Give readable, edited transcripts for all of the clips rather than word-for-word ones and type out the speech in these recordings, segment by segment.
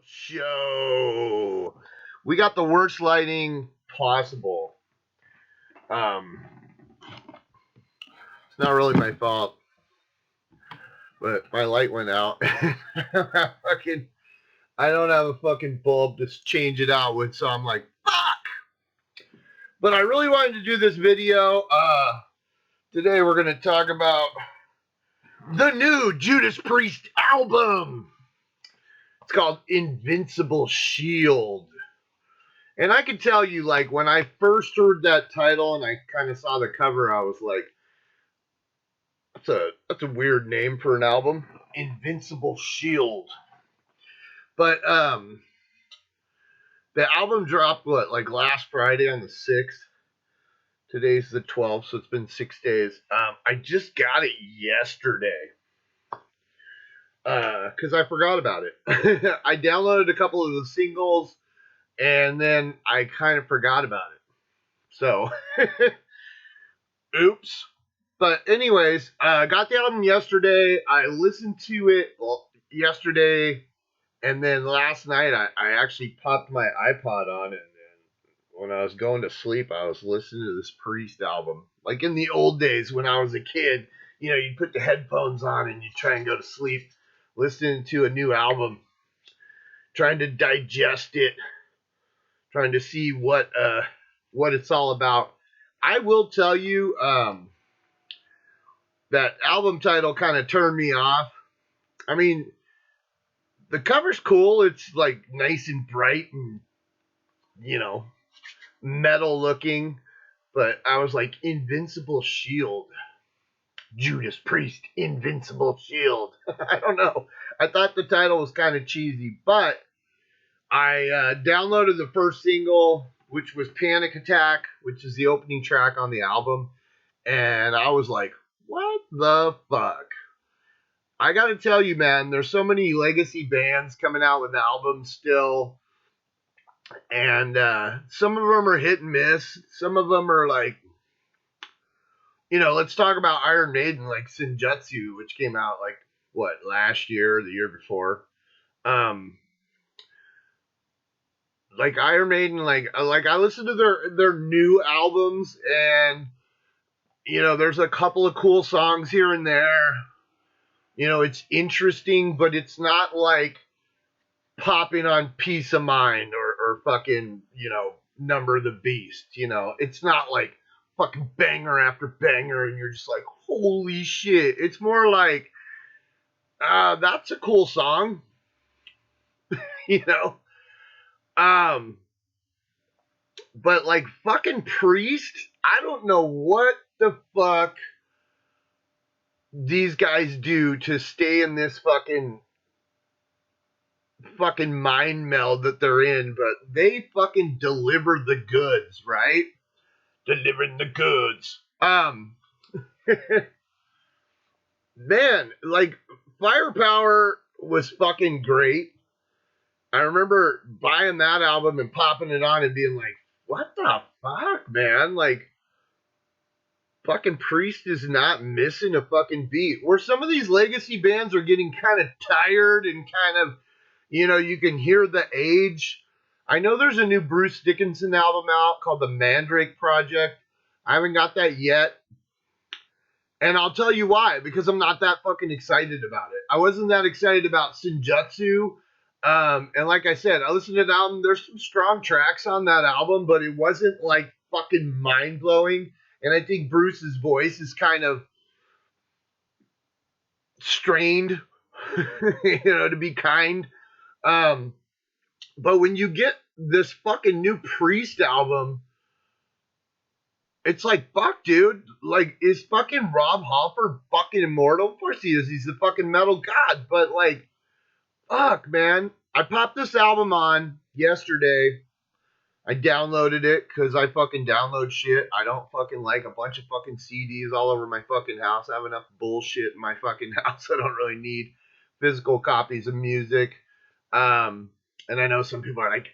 Show. We got the worst lighting possible. Um, it's not really my fault, but my light went out. fucking, I don't have a fucking bulb to change it out with, so I'm like, fuck. But I really wanted to do this video. Today we're gonna talk about the new Judas Priest album. It's called Invincible Shield. And I can tell you, like, when I first heard that title and I kind of saw the cover, I was like, that's a weird name for an album. Invincible Shield. But the album dropped like last Friday on the 6th. Today's the 12th, so it's been 6 days. I just got it yesterday. Because I forgot about it. I downloaded a couple of the singles and then I kind of forgot about it. So, oops. But anyways, I got the album yesterday. I listened to it yesterday, and then last night I actually popped my iPod on, and then when I was going to sleep, I was listening to this Priest album. Like in the old days when I was a kid, you'd put the headphones on and you'd try and go to sleep listening to a new album, trying to digest it, trying to see what it's all about. I will tell you, that album title kind of turned me off. I mean, the cover's cool. It's like nice and bright and, metal looking. But I was like, Invincible Shield. Judas Priest, Invincible Shield. I don't know. I thought the title was kind of cheesy, but I downloaded the first single, which was Panic Attack, which is the opening track on the album. And I was like, what the fuck? I gotta tell you, man, there's so many legacy bands coming out with albums still. And some of them are hit and miss. Some of them are like, let's talk about Iron Maiden, like Senjutsu, which came out like, last year or the year before. Like Iron Maiden, like I listened to their new albums, and there's a couple of cool songs here and there. It's interesting, but it's not like popping on Peace of Mind or fucking, Number of the Beast. It's not like fucking banger after banger and you're just like, holy shit. It's more like, that's a cool song. you know? But like fucking Priest, I don't know what the fuck these guys do to stay in this fucking mind meld that they're in, but they fucking deliver the goods, right? Delivering the goods. Man, like Firepower was fucking great. I remember buying that album and popping it on and being like, what the fuck, man? Like, fucking Priest is not missing a fucking beat. Where some of these legacy bands are getting kind of tired and kind of, you can hear the age. I know there's a new Bruce Dickinson album out called the Mandrake Project. I haven't got that yet. And I'll tell you why, because I'm not that fucking excited about it. I wasn't that excited about Senjutsu. And like I said, I listened to the album. There's some strong tracks on that album, but it wasn't like fucking mind blowing. And I think Bruce's voice is kind of strained, to be kind. But when you get this fucking new Priest album, it's like, fuck, dude. Like, is fucking Rob Halford fucking immortal? Of course he is. He's the fucking metal god. But, like, fuck, man. I popped this album on yesterday. I downloaded it because I fucking download shit. I don't fucking like a bunch of fucking CDs all over my fucking house. I have enough bullshit in my fucking house. I don't really need physical copies of music. And I know some people are like,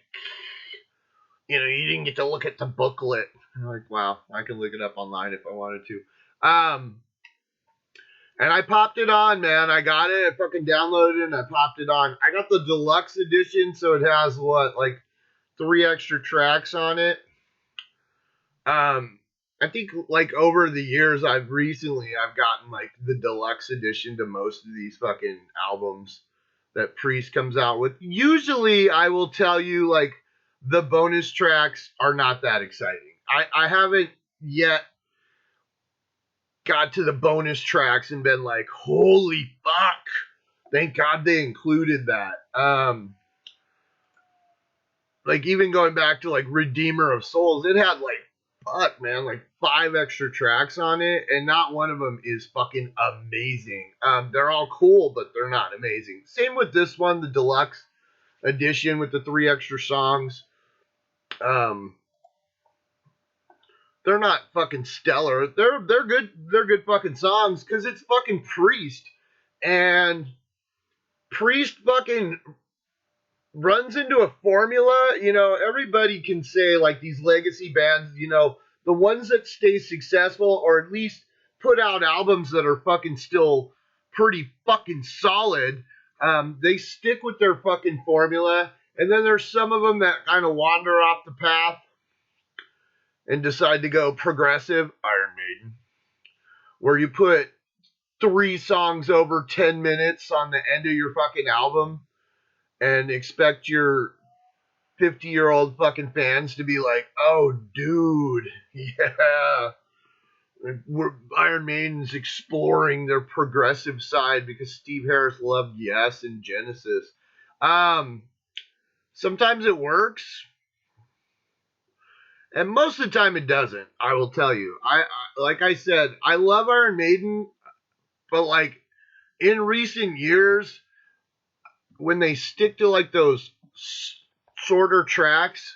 you didn't get to look at the booklet. I'm like, wow, I can look it up online if I wanted to. And I popped it on, man. I got it. I fucking downloaded it and I popped it on. I got the deluxe edition, so it has what, like 3 extra tracks on it. I think like over the years I've gotten like the deluxe edition to most of these fucking albums that Priest comes out with. Usually I will tell you like the bonus tracks are not that exciting. I haven't yet got to the bonus tracks and been like, holy fuck. Thank God they included that. Like even going back to like Redeemer of Souls, it had like fuck man, like 5 extra tracks on it, and not one of them is fucking amazing. They're all cool, but they're not amazing. Same with this one, the deluxe edition with the 3 extra songs. Um, they're not fucking stellar. They're good. They're good fucking songs because it's fucking Priest, and Priest fucking runs into a formula. You know, everybody can say like these legacy bands, you know, the ones that stay successful or at least put out albums that are fucking still pretty fucking solid. They stick with their fucking formula. And then there's some of them that kind of wander off the path and decide to go progressive. Iron Maiden, where you put 3 songs over 10 minutes on the end of your fucking album and expect your 50-year-old fucking fans to be like, oh, dude, yeah. Iron Maiden's exploring their progressive side because Steve Harris loved Yes and Genesis. Sometimes it works, and most of the time it doesn't. I will tell you. I like I said, I love Iron Maiden, but like in recent years, when they stick to like those shorter tracks,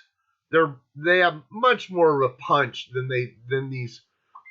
they have much more of a punch than these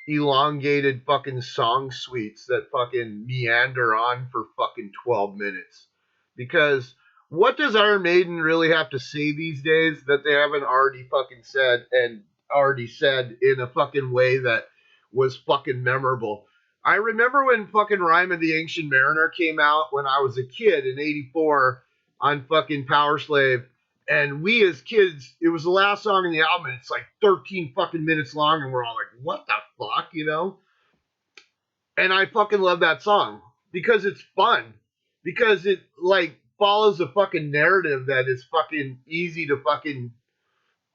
elongated fucking song suites that fucking meander on for fucking 12 minutes. Because what does Iron Maiden really have to say these days that they haven't already fucking said and already said in a fucking way that was fucking memorable? I remember when fucking Rime of the Ancient Mariner came out when I was a kid in '84 on fucking Power Slave. And we as kids, it was the last song in the album, and it's like 13 fucking minutes long, and we're all like, what the fuck, you know? And I fucking love that song because it's fun. Because it like follows a fucking narrative that is fucking easy to fucking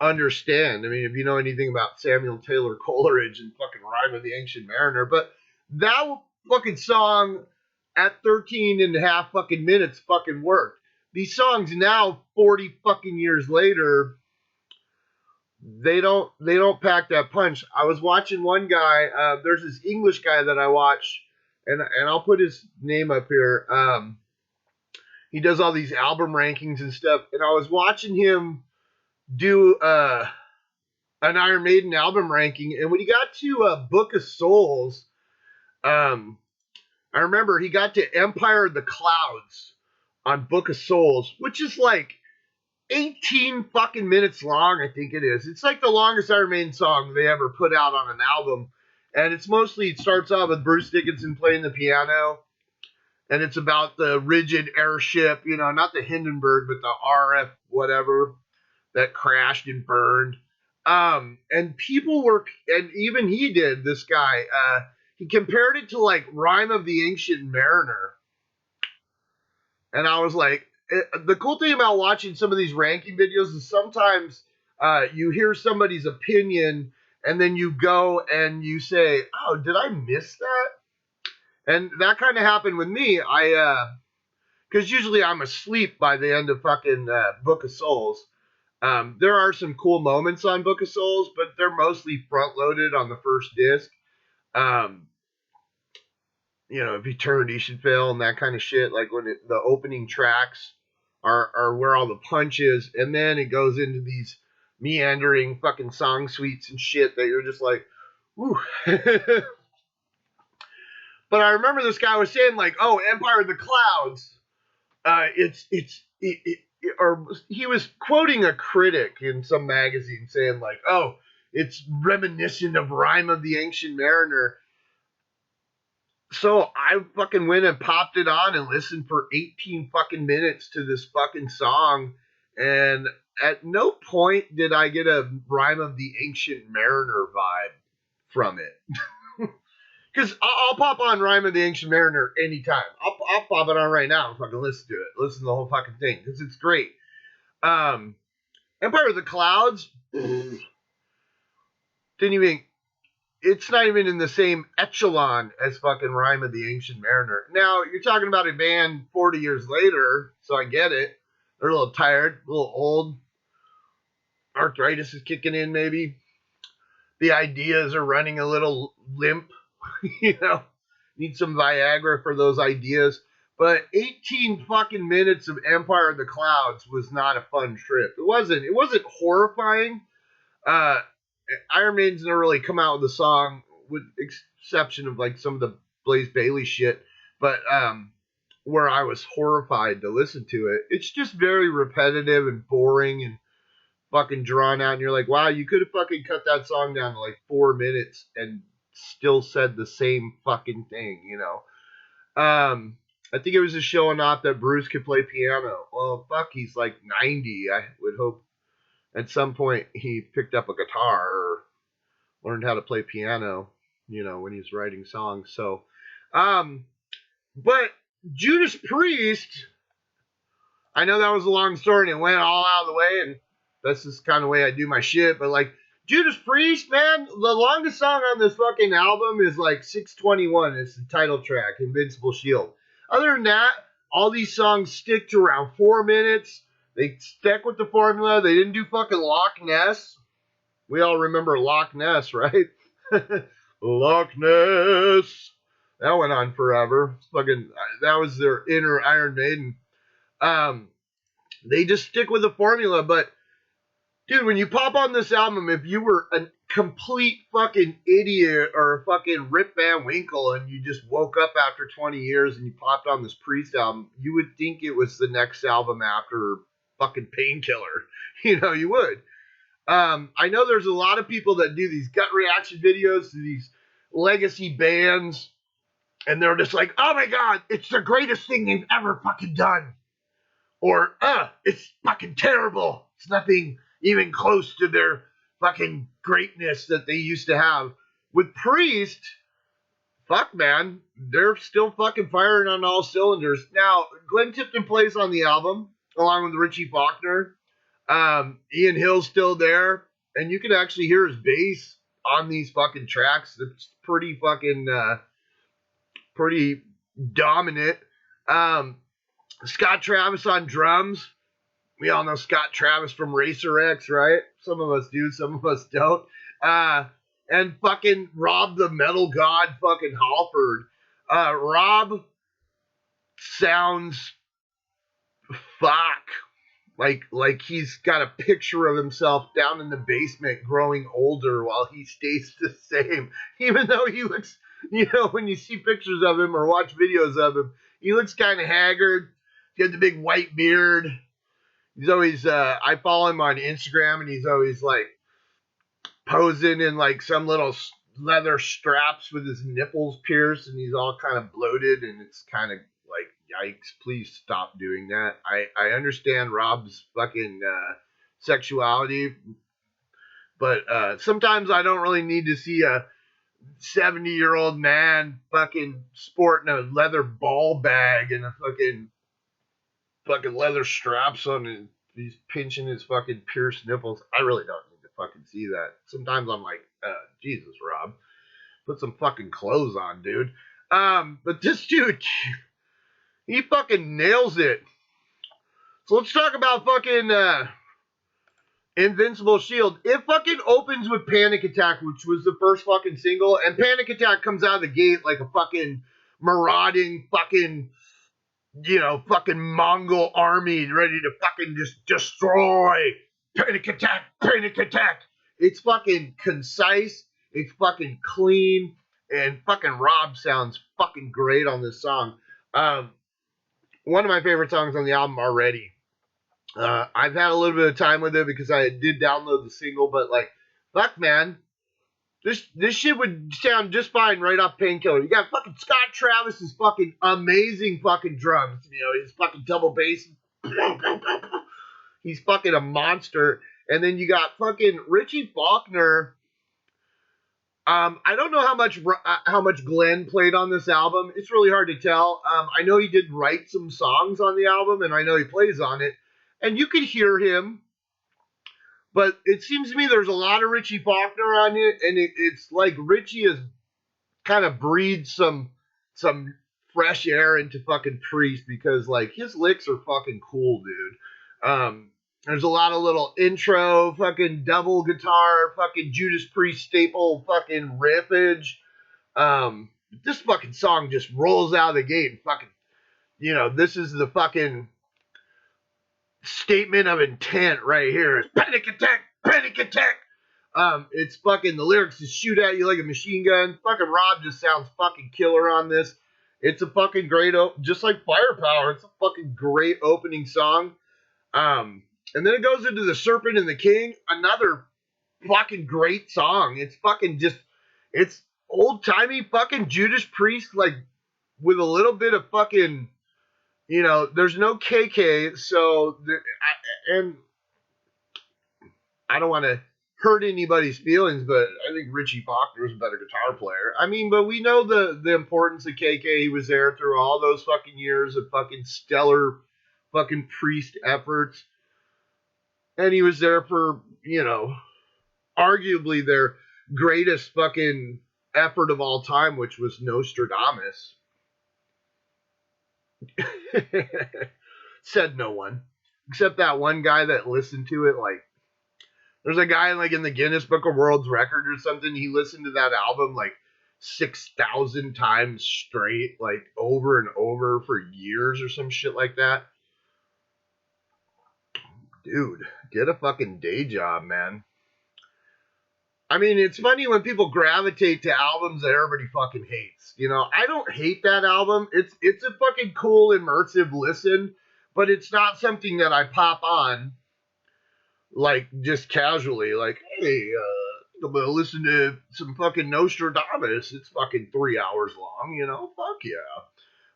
understand. I mean, if you know anything about Samuel Taylor Coleridge and fucking Rime of the Ancient Mariner, but that fucking song at 13 and a half fucking minutes fucking worked. These songs now, 40 fucking years later, they don't pack that punch. I was watching one guy. There's this English guy that I watch, and I'll put his name up here. He does all these album rankings and stuff, and I was watching him do an Iron Maiden album ranking, and when he got to Book of Souls, I remember he got to Empire of the Clouds on Book of Souls, which is like 18 fucking minutes long, I think it is. It's like the longest Iron Maiden song they ever put out on an album. And it starts off with Bruce Dickinson playing the piano. And it's about the rigid airship, you know, not the Hindenburg, but the RF whatever that crashed and burned. And people were, and even he did, this guy, he compared it to like Rime of the Ancient Mariner. And I was like, the cool thing about watching some of these ranking videos is sometimes you hear somebody's opinion and then you go and you say, oh, did I miss that? And that kind of happened with me. Because usually I'm asleep by the end of fucking Book of Souls. There are some cool moments on Book of Souls, but they're mostly front loaded on the first disc. You know, if Eternity Should Fail and that kind of shit, like when the opening tracks are where all the punch is, and then it goes into these meandering fucking song suites and shit that you're just like, ooh. But I remember this guy was saying like, oh, Empire of the Clouds, or he was quoting a critic in some magazine saying like, oh, it's reminiscent of Rime of the Ancient Mariner. So I fucking went and popped it on and listened for 18 fucking minutes to this fucking song. And at no point did I get a Rhyme of the Ancient Mariner vibe from it. Because I'll pop on Rhyme of the Ancient Mariner anytime. I'll pop it on right now and fucking listen to it. Listen to the whole fucking thing because it's great. Empire of the Clouds didn't even. It's not even in the same echelon as fucking Rhyme of the Ancient Mariner. Now, you're talking about a band 40 years later, so I get it. They're a little tired, a little old. Arthritis is kicking in, maybe. The ideas are running a little limp. Need some Viagra for those ideas. But 18 fucking minutes of Empire of the Clouds was not a fun trip. It wasn't. It wasn't horrifying. Iron Maiden's never really come out with a song, with exception of like some of the Blaze Bayley shit, but where I was horrified to listen to it. It's just very repetitive and boring and fucking drawn out, and you're like, wow, you could have fucking cut that song down to like 4 minutes and still said the same fucking thing, I think it was just showing off that Bruce could play piano. Well, fuck, he's like 90. I would hope at some point he picked up a guitar or learned how to play piano, when he's writing songs. So, but Judas Priest, I know that was a long story and it went all out of the way, and that's just kind of the way I do my shit. But like Judas Priest, man, the longest song on this fucking album is like 621. It's the title track, Invincible Shield. Other than that, all these songs stick to around 4 minutes. They stuck with the formula. They didn't do fucking Loch Ness. We all remember Loch Ness, right? Loch Ness. That went on forever. Fucking, that was their inner Iron Maiden. They just stick with the formula. But, dude, when you pop on this album, if you were a complete fucking idiot or a fucking Rip Van Winkle and you just woke up after 20 years and you popped on this Priest album, you would think it was the next album after fucking Painkiller. You would. I know there's a lot of people that do these gut reaction videos to these legacy bands, and they're just like, oh my god, it's the greatest thing they've ever fucking done. Or, it's fucking terrible. It's nothing even close to their fucking greatness that they used to have. With Priest, fuck man, they're still fucking firing on all cylinders. Now, Glenn Tipton plays on the album, along with Richie Faulkner. Ian Hill's still there, and you can actually hear his bass on these fucking tracks. It's pretty fucking, pretty dominant. Scott Travis on drums. We all know Scott Travis from Racer X, right? Some of us do, some of us don't. And fucking Rob the Metal God fucking Halford. Rob sounds like he's got a picture of himself down in the basement growing older while he stays the same. Even though he looks, when you see pictures of him or watch videos of him, he looks kind of haggard. He has the big white beard. He's always, I follow him on Instagram, and he's always like posing in like some little leather straps with his nipples pierced, and he's all kind of bloated, and it's kind of like, yikes, please stop doing that. I understand Rob's fucking sexuality, but sometimes I don't really need to see a 70-year-old man fucking sporting a leather ball bag and a fucking leather straps on it. He's pinching his fucking pierced nipples. I really don't need to fucking see that. Sometimes I'm like, Jesus, Rob, put some fucking clothes on, dude. But this dude, he fucking nails it. So let's talk about fucking Invincible Shield. It fucking opens with Panic Attack, which was the first fucking single, and Panic Attack comes out of the gate like a fucking marauding fucking, fucking Mongol army ready to fucking just destroy. Panic Attack, Panic Attack. It's fucking concise, it's fucking clean, and fucking Rob sounds fucking great on this song. One of my favorite songs on the album already. I've had a little bit of time with it because I did download the single, but like, fuck man, This shit would sound just fine right off Painkiller. You got fucking Scott Travis's fucking amazing fucking drums. You know, his fucking double bass. He's fucking a monster. And then you got fucking Richie Faulkner. I don't know how much Glenn played on this album. It's really hard to tell. I know he did write some songs on the album, and I know he plays on it, and you could hear him. But it seems to me there's a lot of Richie Faulkner on it, and it's like Richie has kind of breathed some fresh air into fucking Priest because like his licks are fucking cool, dude. There's a lot of little intro, fucking double guitar, fucking Judas Priest staple, fucking riffage. This fucking song just rolls out of the gate and fucking, you know, this is the fucking statement of intent right here. It's panic attack, panic attack. It's fucking, the lyrics just shoot at you like a machine gun. Fucking Rob just sounds fucking killer on this. It's a fucking great, just like Firepower, it's a fucking great opening song. And then it goes into The Serpent and the King, another fucking great song. It's fucking just, it's old-timey fucking Judas Priest, like, with a little bit of fucking, you know, there's no KK, so, and I don't want to hurt anybody's feelings, but I think Richie Faulkner is a better guitar player. I mean, but we know the importance of KK. He was there through all those fucking years of fucking stellar fucking Priest efforts. And he was there for, you know, arguably their greatest fucking effort of all time, which was Nostradamus. Said no one. Except that one guy that listened to it, like, there's a guy like in the Guinness Book of World Records or something, he listened to that album like 6,000 times straight, like over and over for years or some shit like that. Dude, get a fucking day job, man. I mean, it's funny when people gravitate to albums that everybody fucking hates. You know, I don't hate that album. It's a fucking cool, immersive listen, but it's not something that I pop on like just casually. Like, hey, I'm gonna listen to some fucking Nostradamus. It's fucking 3 hours long. You know, fuck yeah.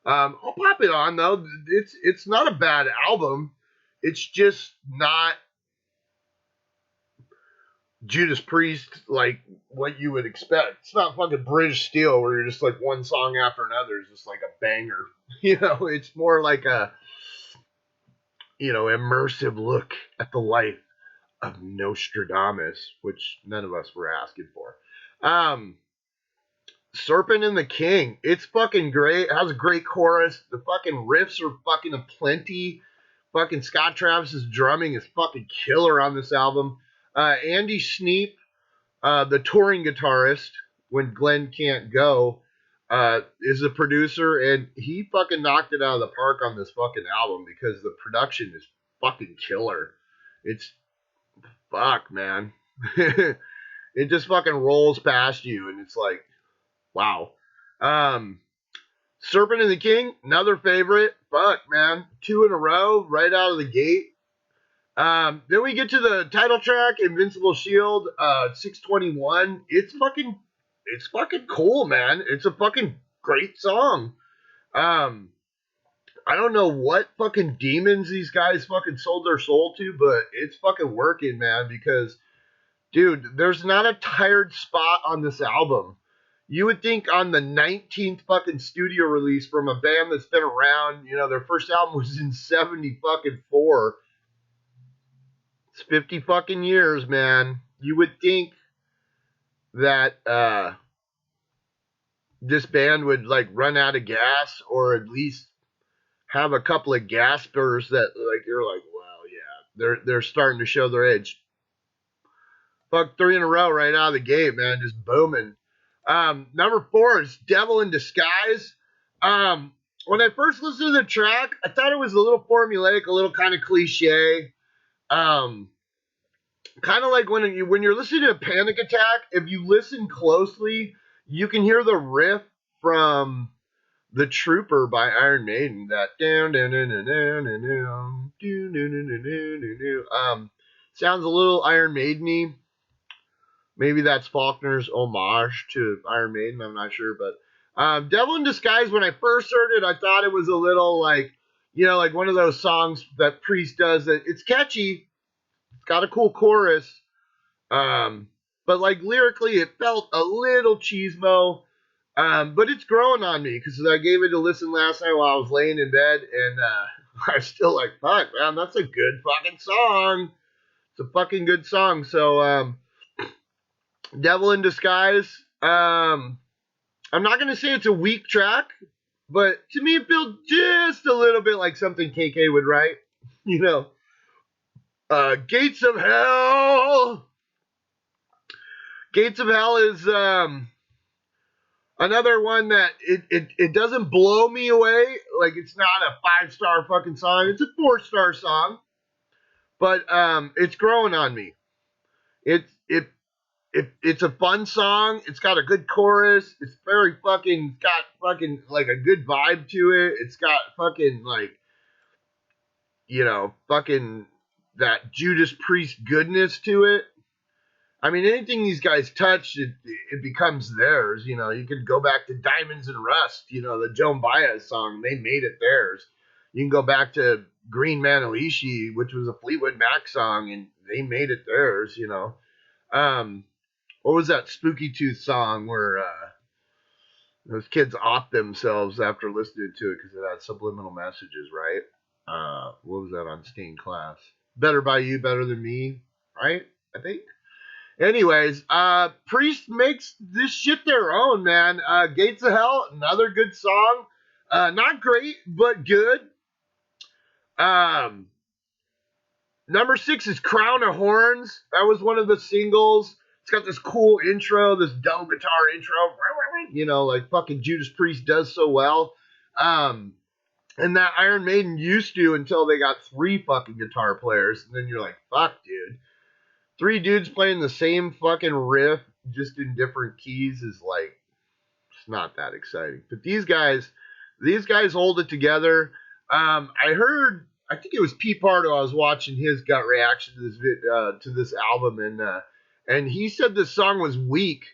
I'll pop it on though. It's not a bad album. It's just not Judas Priest like what you would expect. It's not fucking British Steel where you're just like one song after another is just like a banger. You know, it's more like a, you know, immersive look at the life of Nostradamus, which none of us were asking for. Serpent and the King. It's fucking great. It has a great chorus. The fucking riffs are fucking aplenty. Fucking Scott Travis's drumming is fucking killer on this album. Andy Sneap, the touring guitarist, when Glenn can't go, is the producer, and he fucking knocked it out of the park on this fucking album because the production is fucking killer. It's fuck, man. It just fucking rolls past you, and it's like, wow. Serpent and the King, another favorite. Fuck, man. 2 in a row, right out of the gate. Then we get to the title track, Invincible Shield, 621. It's fucking cool, man. It's a fucking great song. I don't know what fucking demons these guys fucking sold their soul to, but it's fucking working, man, because, dude, there's not a tired spot on this album. You would think on the 19th fucking studio release from a band that's been around, you know, their first album was in 70 fucking 4. It's 50 fucking years, man. You would think that this band would like run out of gas or at least have a couple of gaspers that like you're like, well, yeah, they're starting to show their age. Fuck, 3 in a row right out of the gate, man, just booming. Number 4 is Devil in Disguise. When I first listened to the track, I thought it was a little formulaic, a little kind of cliche. Kind of like when you're listening to Panic Attack, if you listen closely, you can hear the riff from The Trooper by Iron Maiden. That sounds a little Iron Maiden-y. Maybe that's Faulkner's homage to Iron Maiden. I'm not sure, but Devil in Disguise. When I first heard it, I thought it was a little like, like one of those songs that Priest does. That it's catchy, it's got a cool chorus, um, but like lyrically, it felt a little cheesemo. But it's growing on me because I gave it a listen last night while I was laying in bed, and I was still like, fuck, man, that's a good fucking song. It's a fucking good song. So, Devil in Disguise. I'm not gonna say it's a weak track, but to me it feels just a little bit like something KK would write. You know, Gates of Hell. Gates of Hell is another one that it doesn't blow me away. Like it's not a 5-star fucking song. It's a 4-star song, but it's growing on me. It's a fun song. It's got a good chorus. It's very fucking got fucking like a good vibe to it. It's got fucking like fucking that Judas Priest goodness to it. I mean, anything these guys touch, it becomes theirs. You could go back to Diamonds and Rust, the Joan Baez song. They made it theirs. You can go back to Green Manalishi, which was a Fleetwood Mac song, and they made it theirs, What was that Spooky Tooth song where those kids off themselves after listening to it because it had subliminal messages, right? What was that on Stained Class? Better by You, Better Than Me, right? I think. Anyways, Priest makes this shit their own, man. Gates of Hell, another good song. Not great, but good. Number 6 is Crown of Horns. That was one of the singles. It's got this cool intro, this double guitar intro, like fucking Judas Priest does so well. And that Iron Maiden used to until they got 3 fucking guitar players. And then you're like, fuck, dude. 3 dudes playing the same fucking riff just in different keys is like, it's not that exciting. But these guys hold it together. I think it was Pete Pardo. I was watching his gut reaction to this album, and he said this song was weak,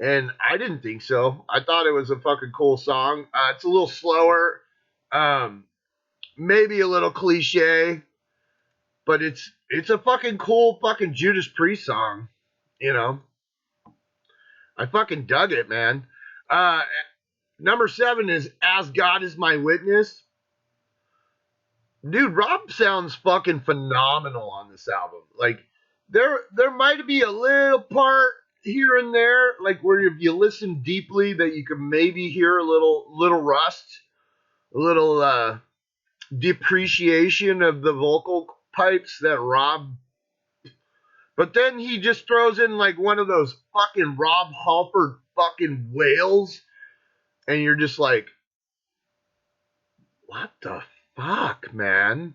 and I didn't think so. I thought it was a fucking cool song. It's a little slower, maybe a little cliche, but it's a fucking cool fucking Judas Priest song, I fucking dug it, man. Number 7 is As God Is My Witness. Dude, Rob sounds fucking phenomenal on this album. Like, there might be a little part here and there, like where if you listen deeply, that you can maybe hear a little rust, a little depreciation of the vocal pipes that Rob. But then he just throws in like one of those fucking Rob Halford fucking wails, and you're just like, what the fuck, man?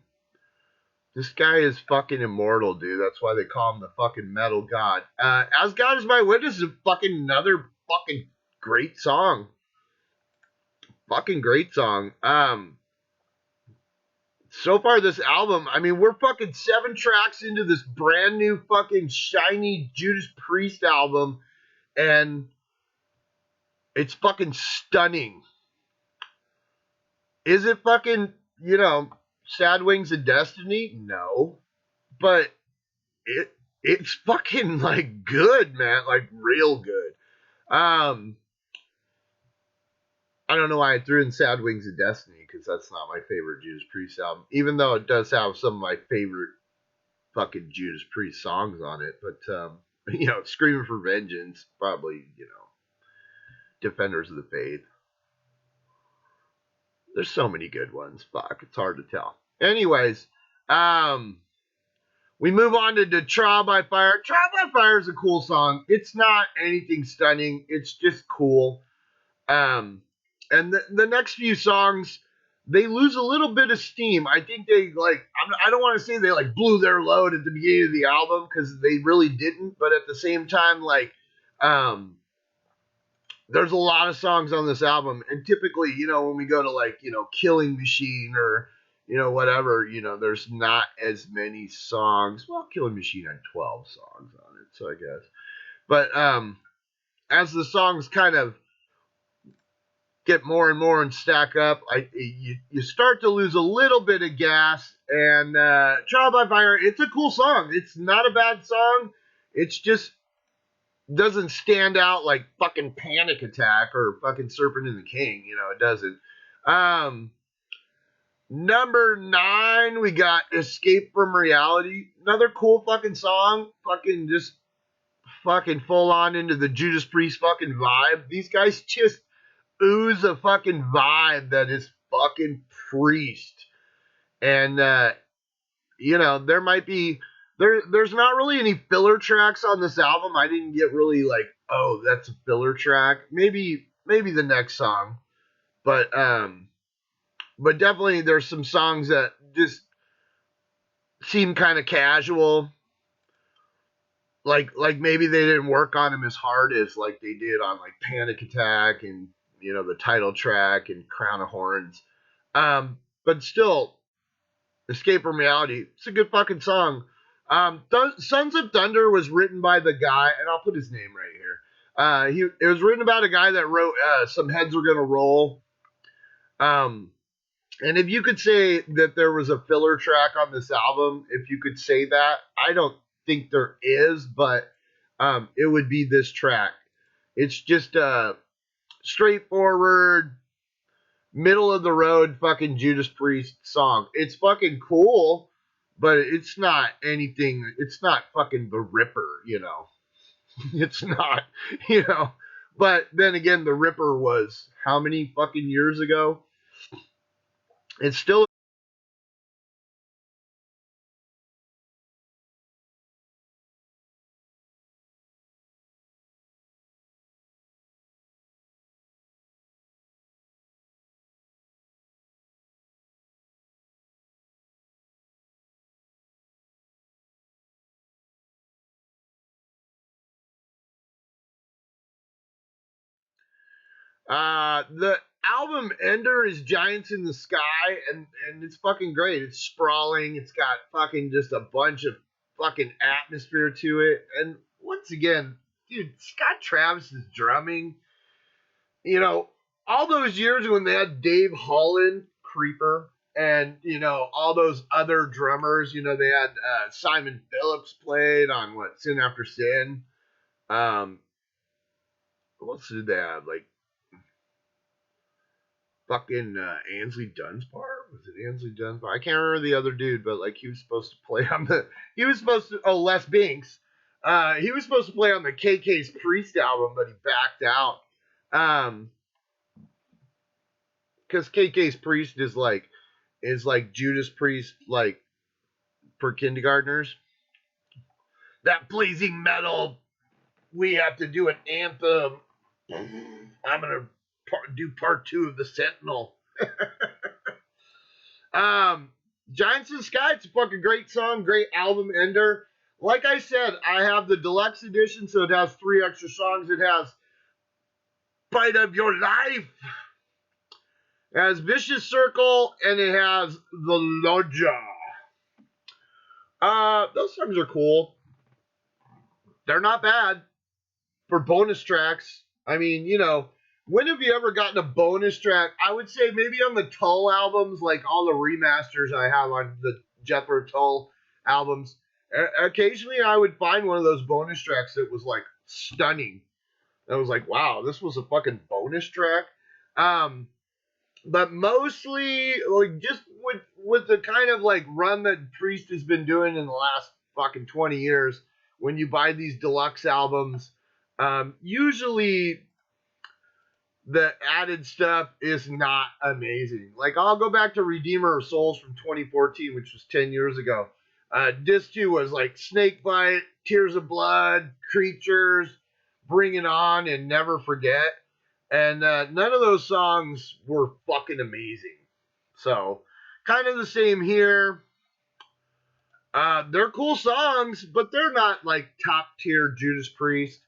This guy is fucking immortal, dude. That's why they call him the fucking metal god. As God Is My Witness is fucking another fucking great song. Fucking great song. So far this album, I mean, we're fucking 7 tracks into this brand new fucking shiny Judas Priest album, and it's fucking stunning. Is it fucking, Sad Wings of Destiny? No. But it's fucking like good, man. Like real good. I don't know why I threw in Sad Wings of Destiny, because that's not my favorite Judas Priest album. Even though it does have some of my favorite fucking Judas Priest songs on it. But Screaming for Vengeance, probably, Defenders of the Faith. There's so many good ones. Fuck, it's hard to tell. Anyways, we move on to Trial by Fire. Trial by Fire is a cool song. It's not anything stunning. It's just cool. And the next few songs, they lose a little bit of steam. I think they I don't want to say they like blew their load at the beginning of the album, because they really didn't. But at the same time, there's a lot of songs on this album, and typically, when we go to Killing Machine or whatever, there's not as many songs. Well, Killing Machine had 12 songs on it, so I guess. But as the songs kind of get more and more and stack up, you start to lose a little bit of gas. And Trial by Fire, it's a cool song. It's not a bad song. It's just doesn't stand out like fucking Panic Attack or fucking Serpent and the King. You know, it doesn't. Number 9, we got Escape from Reality. Another cool fucking song. Fucking just fucking full on into the Judas Priest fucking vibe. These guys just ooze a fucking vibe that is fucking Priest. And you know, there might be there's not really any filler tracks on this album. I didn't get really like, oh, that's a filler track. Maybe the next song. But definitely there's some songs that just seem kind of casual. Like maybe they didn't work on them as hard as like they did on like Panic Attack and, you know, the title track and Crown of Horns. But still, Escape from Reality, it's a good fucking song. Sons of Thunder was written by the guy, and I'll put his name right here. It was written about a guy that wrote Some Heads Are Gonna Roll. And if you could say that there was a filler track on this album, if you could say that, I don't think there is, but it would be this track. It's just a straightforward, middle of the road fucking Judas Priest song. It's fucking cool, but it's not anything. It's not fucking the Ripper, you know. It's not, you know. But then again, the Ripper was how many fucking years ago? It's still. The album Ender is Giants in the Sky, and it's fucking great. It's sprawling. It's got fucking just a bunch of fucking atmosphere to it. And once again, dude, Scott Travis's drumming, you know, all those years when they had Dave Holland, Creeper, and, you know, all those other drummers, you know, they had Simon Phillips played on what, Sin After Sin. What else did they have? Like, fucking Ansley Dunsbar? Was it Ansley Dunsbar? I can't remember the other dude, but like he was supposed to play on the. He was supposed to. Oh, Les Binks. He was supposed to play on the KK's Priest album, but he backed out. Because KK's Priest is like Judas Priest, like for kindergartners. That blazing metal. We have to do an anthem. I'm gonna do part 2 of the Sentinel. Giants in the Sky, it's a fucking great song, great album ender. Like I said, I have the deluxe edition, so it has 3 extra songs. It has Fight of Your Life, it has Vicious Circle, and it has The Lodja. Those songs are cool. They're not bad for bonus tracks. I mean, you know, when have you ever gotten a bonus track? I would say maybe on the Tull albums, like all the remasters I have on the Jethro Tull albums. Occasionally, I would find one of those bonus tracks that was like stunning. I was like, wow, this was a fucking bonus track. But mostly, like, just with the kind of like run that Priest has been doing in the last fucking 20 years, when you buy these deluxe albums, usually the added stuff is not amazing. Like, I'll go back to Redeemer of Souls from 2014, which was 10 years ago. Disc 2 was like Snakebite, Tears of Blood, Creatures, Bring It On, and Never Forget. And none of those songs were fucking amazing. So, kind of the same here. They're cool songs, but they're not like top tier Judas Priest.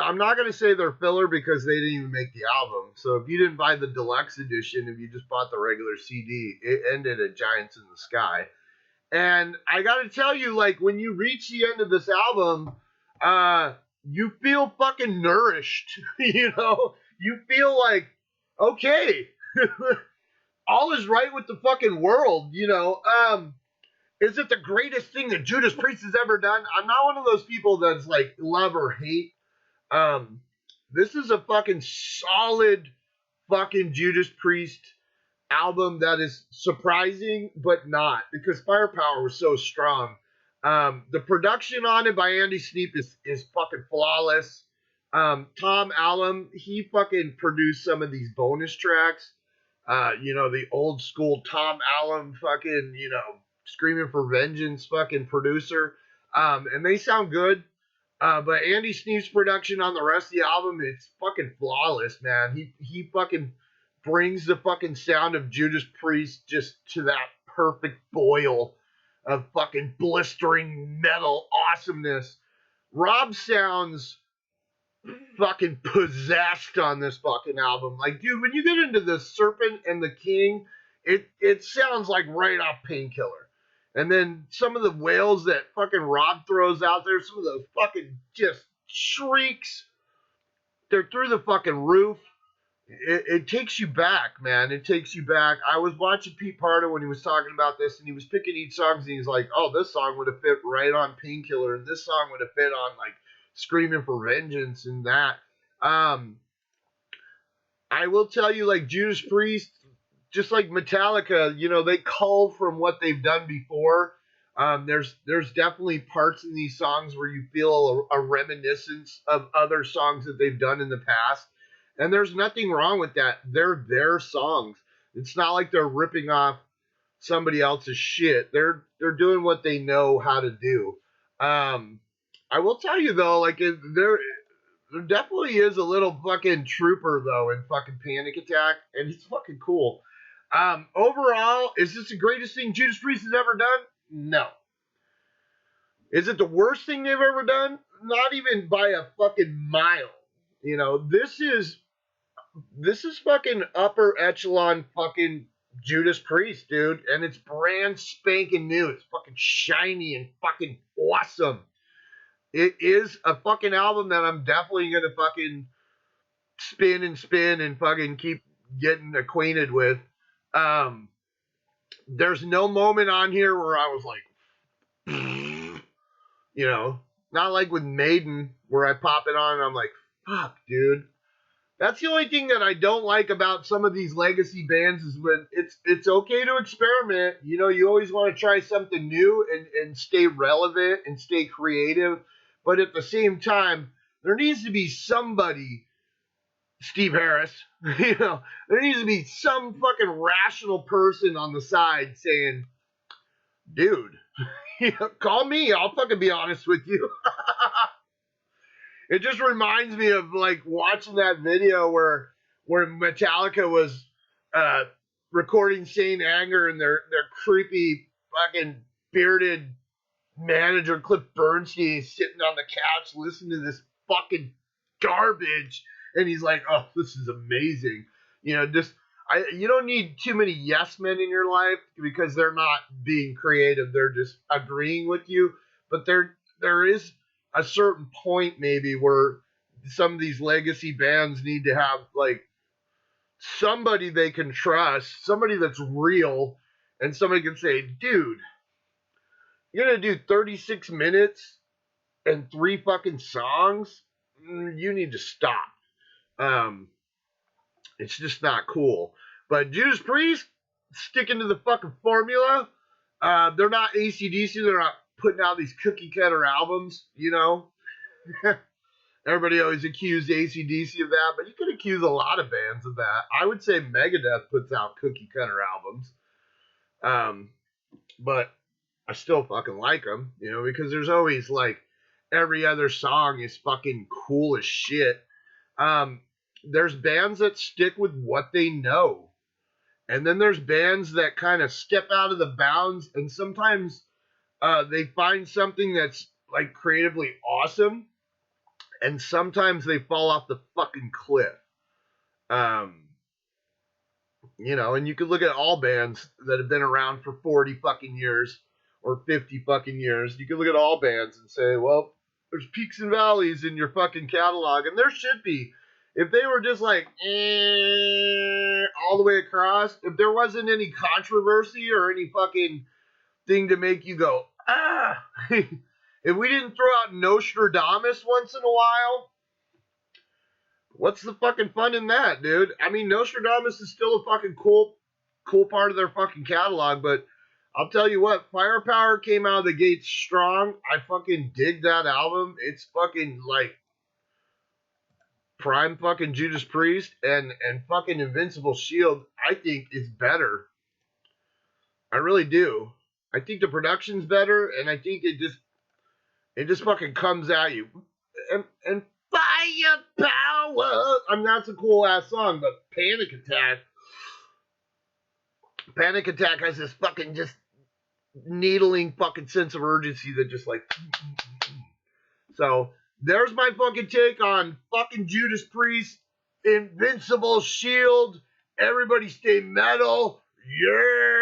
I'm not going to say they're filler because they didn't even make the album. So if you didn't buy the deluxe edition, if you just bought the regular CD, it ended at Giants in the Sky. And I got to tell you, like, when you reach the end of this album, you feel fucking nourished. You know, you feel like, okay, all is right with the fucking world. You know, is it the greatest thing that Judas Priest has ever done? I'm not one of those people that's like love or hate. Um, this is a fucking solid fucking Judas Priest album that is surprising, but not, because Firepower was so strong. The production on it by Andy Sneap is fucking flawless. Tom Allom, he fucking produced some of these bonus tracks. You know, the old school Tom Allom fucking, you know, Screaming for Vengeance fucking producer. And they sound good. But Andy Sneap's production on the rest of the album, it's fucking flawless, man. He fucking brings the fucking sound of Judas Priest just to that perfect boil of fucking blistering metal awesomeness. Rob sounds fucking possessed on this fucking album. Like, dude, when you get into the Serpent and the King, it sounds like right off Painkiller. And then some of the wails that fucking Rob throws out there, some of those fucking just shrieks, they're through the fucking roof. It takes you back, man. It takes you back. I was watching Pete Pardo when he was talking about this, and he was picking each song, and he's like, oh, this song would have fit right on Painkiller, and this song would have fit on, like, Screaming for Vengeance and that. I will tell you, like, Judas Priest, just like Metallica, you know, they cull from what they've done before. There's definitely parts in these songs where you feel a reminiscence of other songs that they've done in the past. And there's nothing wrong with that. They're their songs. It's not like they're ripping off somebody else's shit. They're doing what they know how to do. I will tell you though, like there definitely is a little fucking trooper though in fucking Panic Attack, and he's fucking cool. Overall, is this the greatest thing Judas Priest has ever done? No. Is it the worst thing they've ever done? Not even by a fucking mile. You know, this is fucking upper echelon fucking Judas Priest, dude, and it's brand spanking new. It's fucking shiny and fucking awesome. It is a fucking album that I'm definitely gonna fucking spin and fucking keep getting acquainted with. There's no moment on here where I was like, you know, not like with Maiden where I pop it on and I'm like, fuck, dude. That's the only thing that I don't like about some of these legacy bands is when it's okay to experiment. You know, you always want to try something new and stay relevant and stay creative. But at the same time, there needs to be somebody, Steve Harris, you know, there needs to be some fucking rational person on the side saying, dude, you know, call me. I'll fucking be honest with you. It just reminds me of like watching that video where Metallica was recording Saint Anger and their creepy fucking bearded manager Cliff Bernstein is sitting on the couch listening to this fucking garbage, and he's like, "Oh, this is amazing." You know, you don't need too many yes men in your life because they're not being creative; they're just agreeing with you. But there is a certain point maybe where some of these legacy bands need to have like somebody they can trust, somebody that's real, and somebody can say, dude, you're gonna do 36 minutes and 3 fucking songs? You need to stop. It's just not cool. But Judas Priest, sticking to the fucking formula. They're not AC/DC, they're not putting out these cookie cutter albums, you know. Everybody always accused AC/DC of that, but you could accuse a lot of bands of that. I would say Megadeth puts out cookie cutter albums. But I still fucking like them, you know, because there's always like every other song is fucking cool as shit. There's bands that stick with what they know. And then there's bands that kind of step out of the bounds, and sometimes they find something that's like creatively awesome, and sometimes they fall off the fucking cliff. You know, and you could look at all bands that have been around for 40 fucking years or 50 fucking years. You could look at all bands and say, well, There's peaks and valleys in your fucking catalog, and there should be. If they were just like all the way across, if there wasn't any controversy or any fucking thing to make you go ah, if we didn't throw out Nostradamus once in a while, what's the fucking fun in that, dude? I mean, Nostradamus is still a fucking cool part of their fucking catalog, but I'll tell you what, Firepower came out of the gates strong. I fucking dig that album. It's fucking like prime fucking Judas Priest, and fucking Invincible Shield, I think is better. I really do. I think the production's better, and I think it just fucking comes at you. And Firepower. I mean, that's a cool ass song, but Panic Attack has this fucking just needling fucking sense of urgency that just like. So there's my fucking take on fucking Judas Priest, Invincible Shield. Everybody stay metal. Yeah.